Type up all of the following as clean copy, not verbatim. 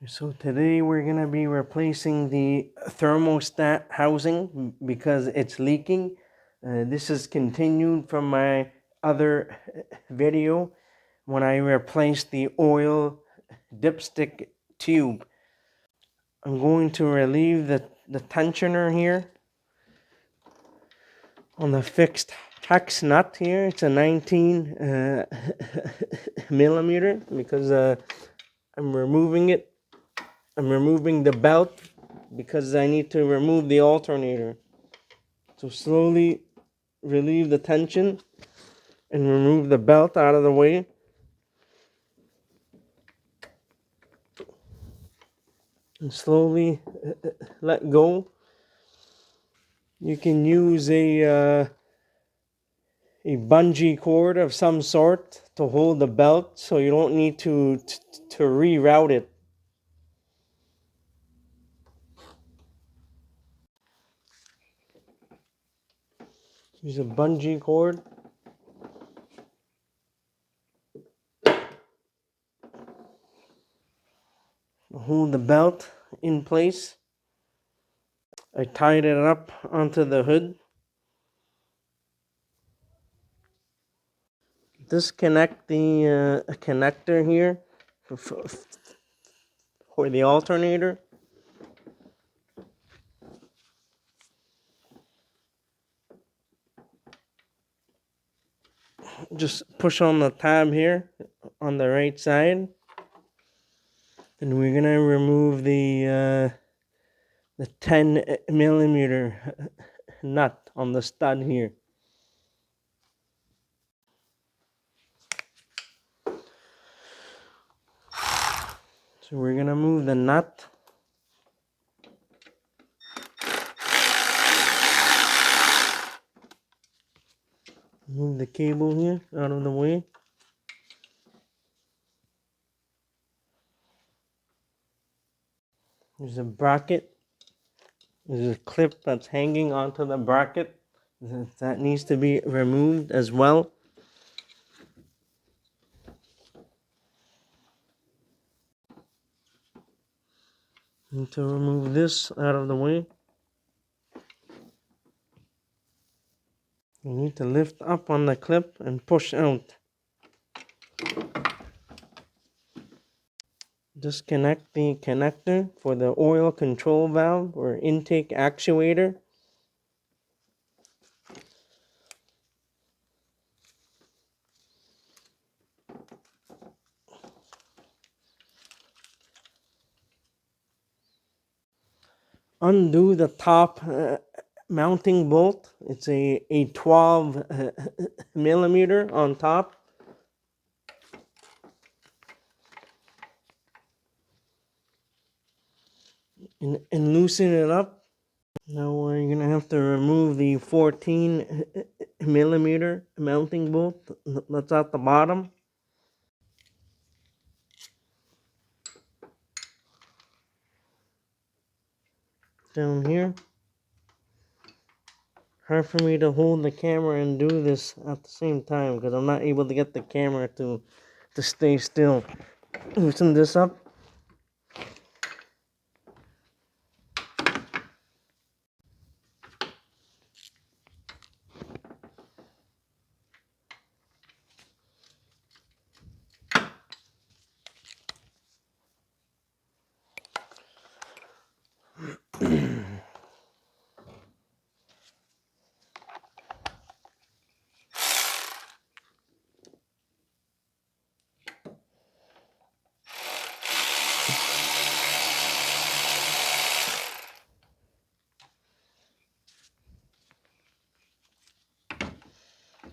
So today we're going to be replacing the thermostat housing because it's leaking. This is continued from my other video when I replaced the oil dipstick tube. I'm going to relieve the tensioner here on the fixed hex nut here. It's a 19 millimeter because I'm removing it. I'm removing the belt because I need to remove the alternator. So slowly relieve the tension and remove the belt out of the way. And slowly let go. You can use a bungee cord of some sort to hold the belt so you don't need to reroute it. Use a bungee cord. Hold the belt in place. I tied it up onto the hood. Disconnect the connector here for the alternator. Just push on the tab here on the right side, and we're gonna remove the 10 millimeter nut on the stud here. So we're gonna move the nut. Move the cable here out of the way. There's a bracket. There's a clip that's hanging onto the bracket. That needs to be removed as well. Need to remove this out of the way. You need to lift up on the clip and push out. Disconnect the connector for the oil control valve or intake actuator. Undo the top mounting bolt. It's a 12 millimeter on top. And loosen it up. Now we're going to have to remove the 14 millimeter mounting bolt that's at the bottom. Down here. Hard for me to hold the camera and do this at the same time because I'm not able to get the camera to stay still. Loosen this up.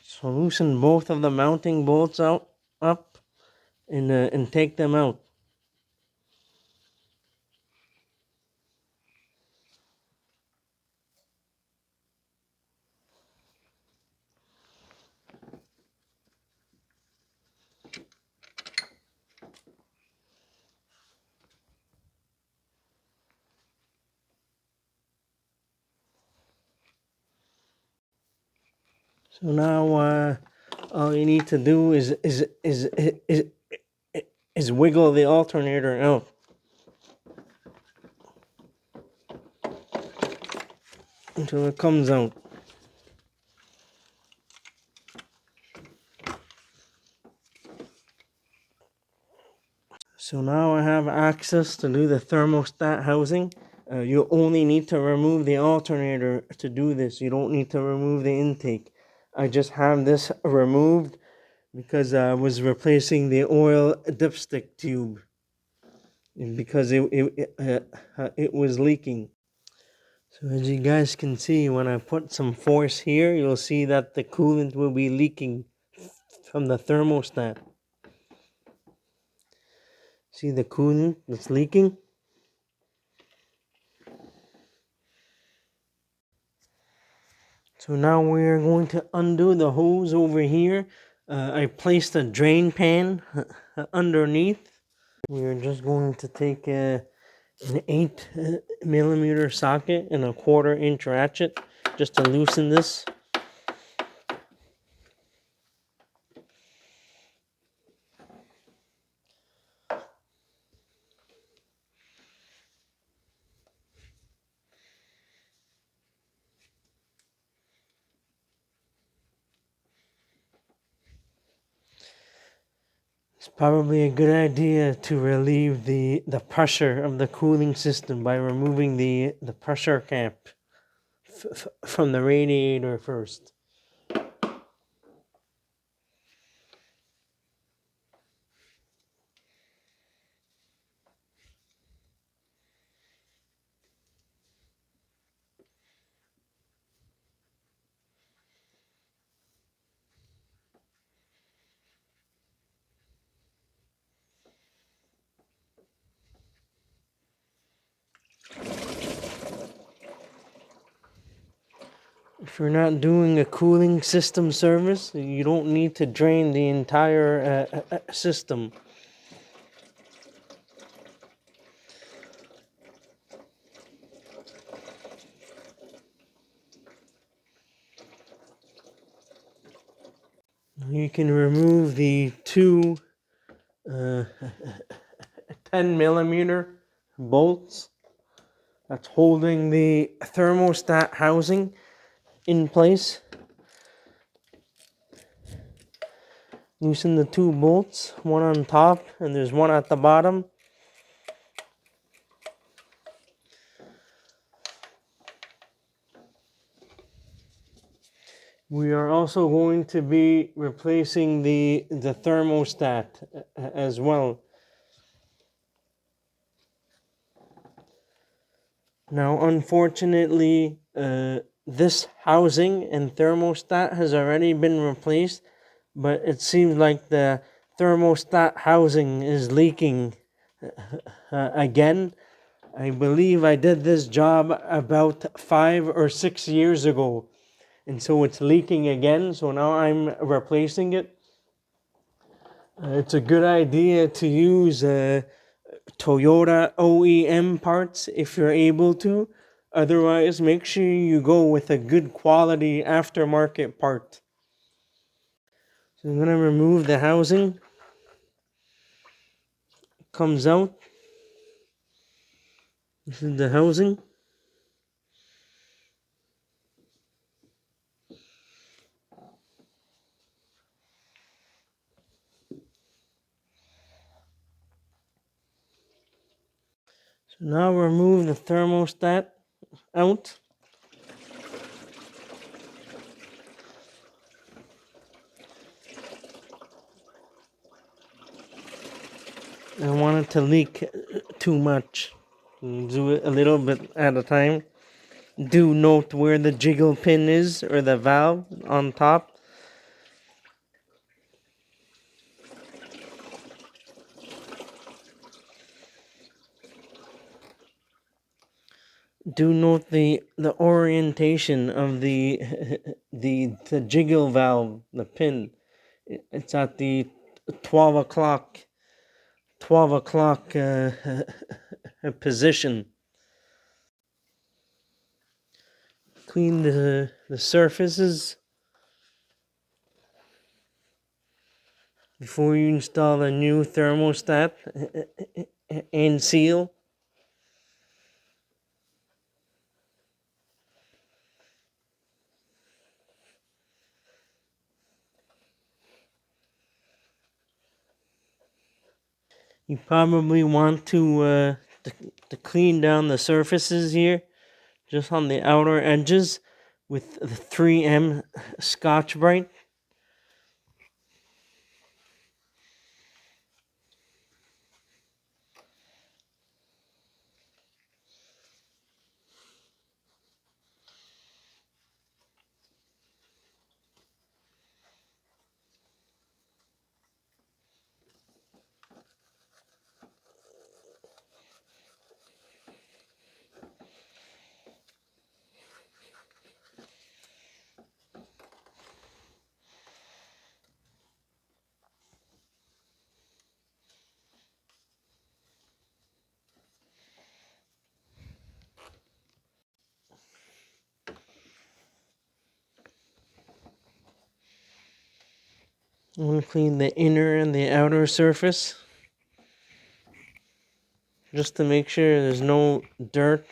So loosen both of the mounting bolts up and take them out. So now all you need to do is wiggle the alternator out. until it comes out. So now I have access to do the thermostat housing. You only need to remove the alternator to do this. You don't need to remove the intake. I just have this removed because I was replacing the oil dipstick tube because it was leaking. So as you guys can see, when I put some force here, you'll see that the coolant will be leaking from the thermostat. See the coolant that's leaking? So now we're going to undo the hose over here. I placed a drain pan underneath. We're just going to take an 8mm socket and a 1/4-inch ratchet just to loosen this. It's probably a good idea to relieve the pressure of the cooling system by removing the pressure cap from the radiator first. If you're not doing a cooling system service, you don't need to drain the entire system. You can remove the two 10mm bolts that's holding the thermostat housing in place. Loosen the two bolts, one on top and there's one at the bottom. We are also going to be replacing the thermostat as well. Now, unfortunately, this housing and thermostat has already been replaced, but it seems like the thermostat housing is leaking again. I believe I did this job about 5 or 6 years ago, and so it's leaking again, so now I'm replacing it. It's a good idea to use Toyota OEM parts if you're able to. Otherwise, make sure you go with a good quality aftermarket part. So I'm going to remove the housing. It comes out. This is the housing. So now remove the thermostat out. I don't want it to leak too much. Do it a little bit at a time. Do note where the jiggle pin is, or the valve on top. Do note the orientation of the the jiggle valve, the pin. It's at the 12 o'clock position. Clean the surfaces before you install a new thermostat and seal. You probably want to clean down the surfaces here, just on the outer edges, with the 3M Scotch Brite. I'm going to clean the inner and the outer surface, just to make sure there's no dirt.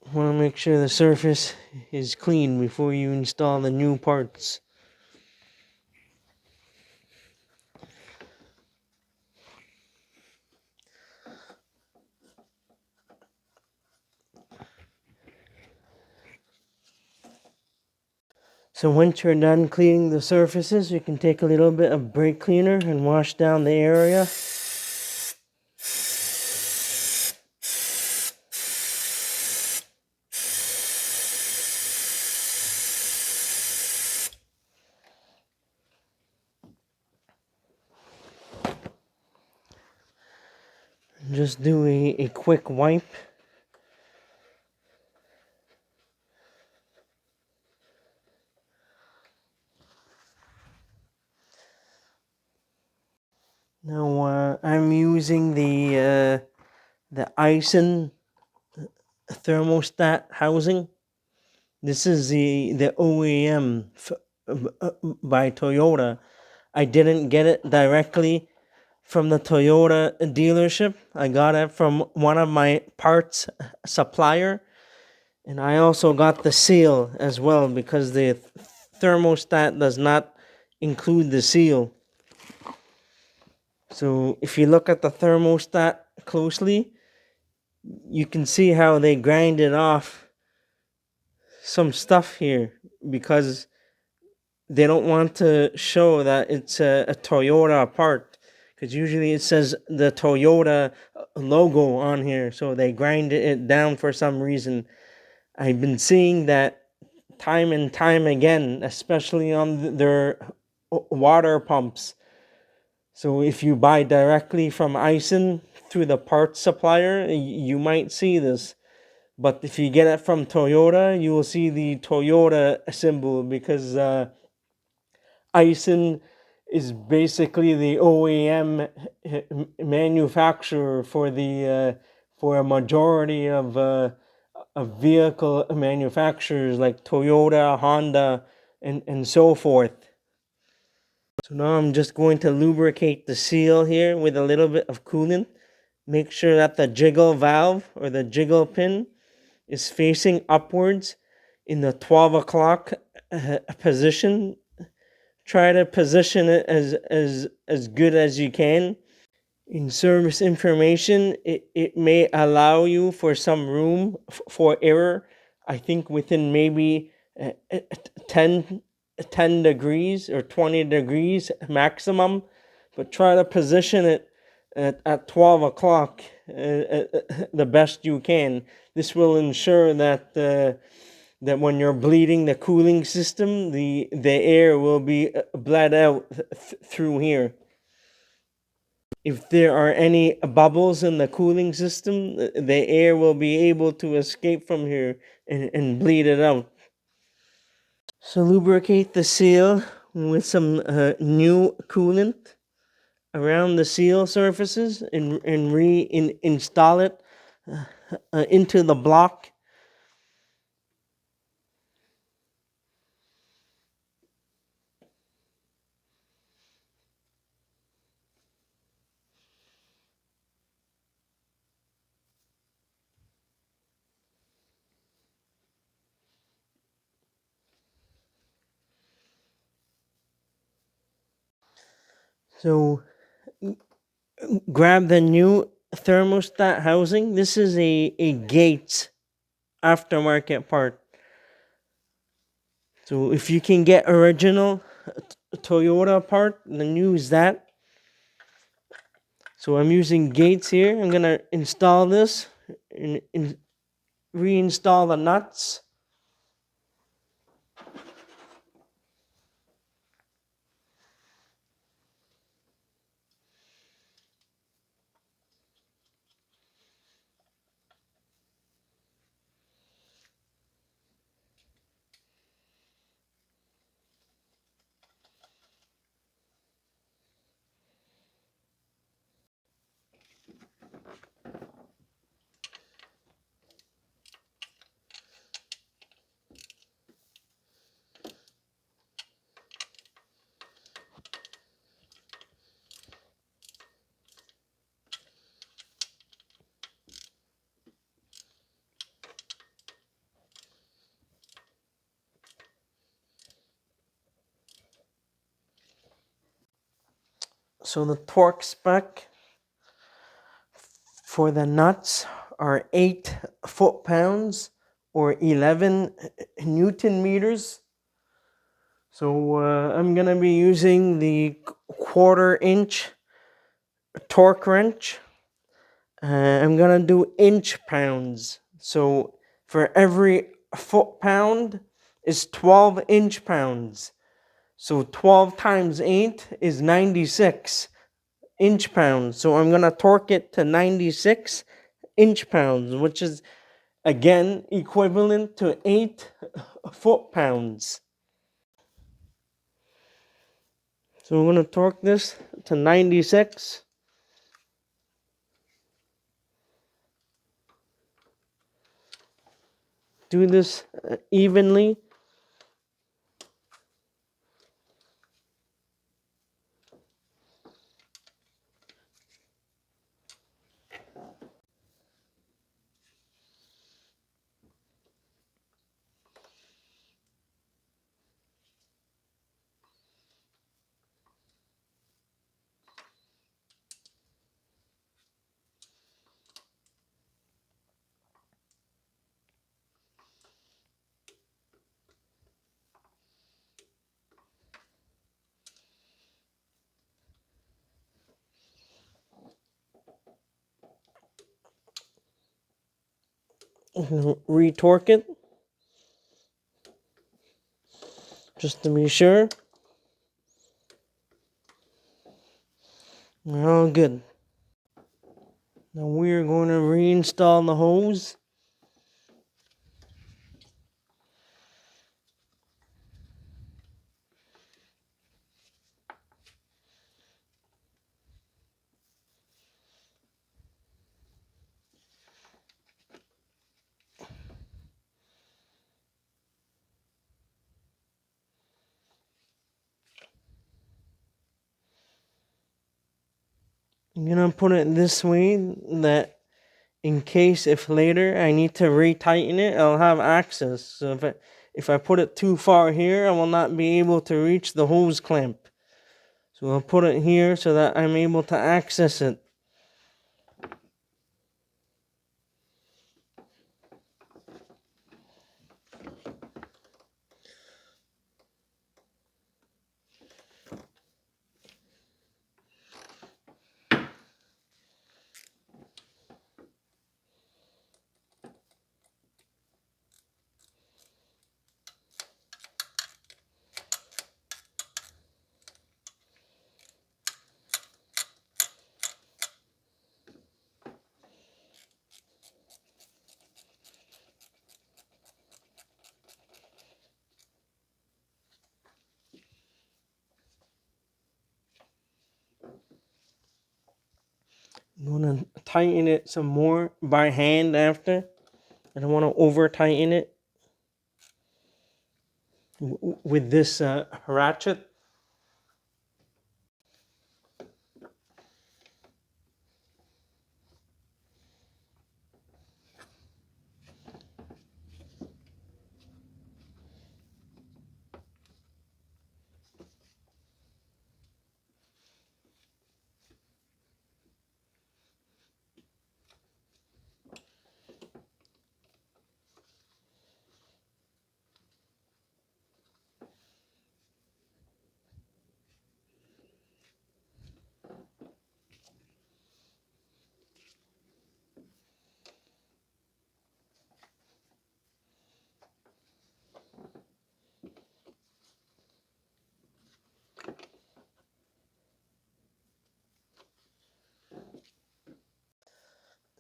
I want to make sure the surface is clean before you install the new parts. So once you're done cleaning the surfaces, you can take a little bit of brake cleaner and wash down the area. Just do a quick wipe. Now I'm using the Eisen thermostat housing. This is the OEM by Toyota. I didn't get it directly from the Toyota dealership. I got it from one of my parts supplier, and I also got the seal as well because the thermostat does not include the seal. So if you look at the thermostat closely, you can see how they grinded off some stuff here because they don't want to show that it's a Toyota part, because usually it says the Toyota logo on here, so they grinded it down for some reason. I've been seeing that time and time again, especially on their water pumps. So if you buy directly from Eisen through the parts supplier, you might see this. But if you get it from Toyota, you will see the Toyota symbol, because Eisen is basically the OEM manufacturer for a majority of vehicle manufacturers like Toyota, Honda, and so forth. So now I'm just going to lubricate the seal here with a little bit of coolant. Make sure that the jiggle valve or the jiggle pin is facing upwards in the 12 o'clock position. Try to position it as good as you can. In service information, it may allow you for some room for error. I think within maybe 10, 10 degrees or 20 degrees maximum, but try to position it at 12 o'clock the best you can. This will ensure that that when you're bleeding the cooling system, the air will be bled out through here. If there are any bubbles in the cooling system, the air will be able to escape from here and bleed it out. So lubricate the seal with some new coolant around the seal surfaces and install it into the block. So grab the new thermostat housing. This is a Gates aftermarket part. So if you can get original Toyota part, then use that. So I'm using Gates here. I'm gonna install this and reinstall the nuts. So the torque spec for the nuts are 8 foot-pounds or 11 Newton meters. So I'm gonna be using the 1/4-inch torque wrench. I'm gonna do inch pounds. So for every foot-pound is 12 inch pounds. So 12 times 8 is 96 inch pounds. So I'm gonna torque it to 96 inch pounds, which is again equivalent to 8 foot-pounds. So I'm gonna torque this to 96. Do this evenly. Retorque it just to be sure. We're all good. Now we're going to reinstall the hose. I'm gonna put it this way that in case if later I need to retighten it, I'll have access. So if I put it too far here, I will not be able to reach the hose clamp. So I'll put it here so that I'm able to access it. I'm gonna tighten it some more by hand after. I don't want to over tighten it with this ratchet.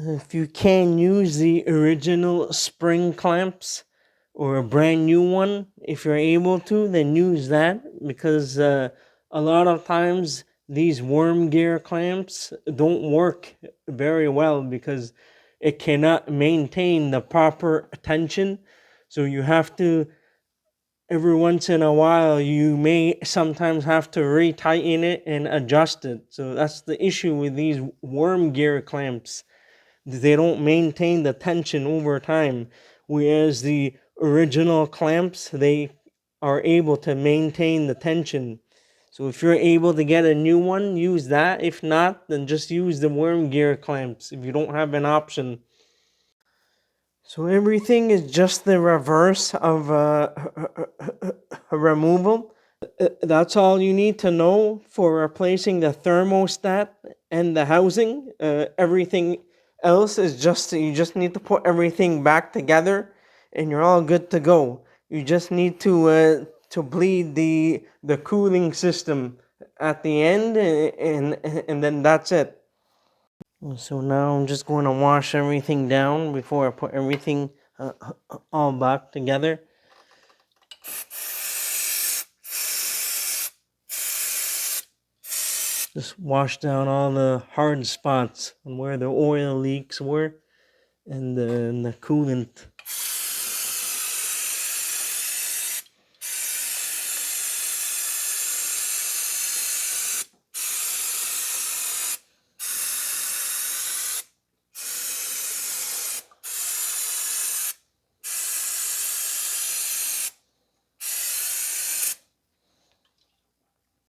If you can use the original spring clamps or a brand new one, if you're able to, then use that, because a lot of times these worm gear clamps don't work very well because it cannot maintain the proper tension. So you have to, every once in a while, you may sometimes have to retighten it and adjust it. So that's the issue with these worm gear clamps. They don't maintain the tension over time, whereas the original clamps, they are able to maintain the tension. So if you're able to get a new one, use that. If not, then just use the worm gear clamps if you don't have an option. So everything is just the reverse of a removal. That's all you need to know for replacing the thermostat and the housing. Everything else is just, you just need to put everything back together, and you're all good to go. You just need to bleed the cooling system at the end, and then that's it. So now I'm just going to wash everything down before I put everything all back together. Just wash down all the hard spots and where the oil leaks were, and the coolant.